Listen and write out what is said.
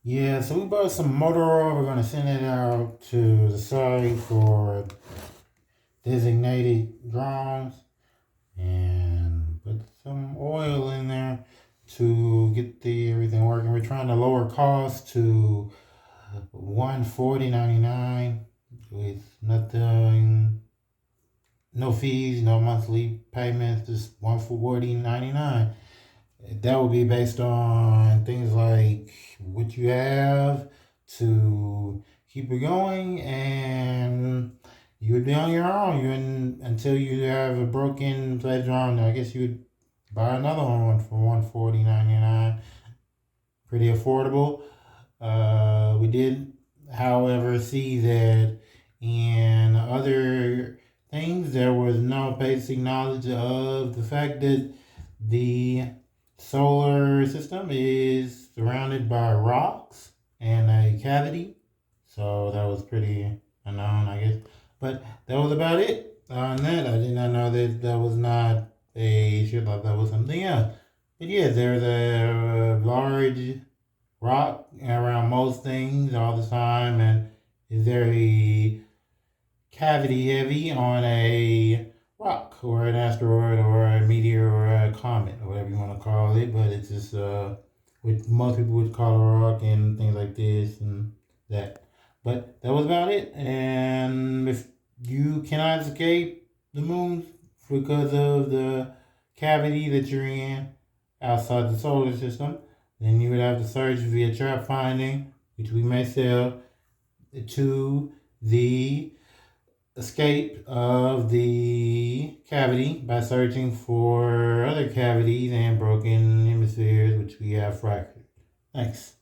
Yeah, so we bought some motor oil. We're gonna send it out to the site for designated drones and put some oil in there to get the everything working. We're trying to lower costs to 140.99 with nothing, no fees, no monthly payments, just 140.99. That would be based on things like what you have to keep it going, and you would be on your own. Until you have a broken pledge drum. I guess you would buy another one for 140.99. Pretty affordable. We did, however, see that in other things there was no basic knowledge of the fact that the solar system is surrounded by rocks and a cavity. So that was pretty unknown, I guess. But that was about it. On that, I did not know that that was not a ship. I thought that was something else. But yeah, there's a large rock around most things all the time, and is very cavity heavy on a rock or an asteroid or a meteor or a comet or whatever you want to call it. But it's just what most people would call a rock and things like this and that. But that was about it. And if you cannot escape the moon because of the cavity that you're in outside the solar system, then you would have to search via trap finding, which we may sell, to the escape of the cavity by searching for other cavities and broken hemispheres which we have fractured. Thanks.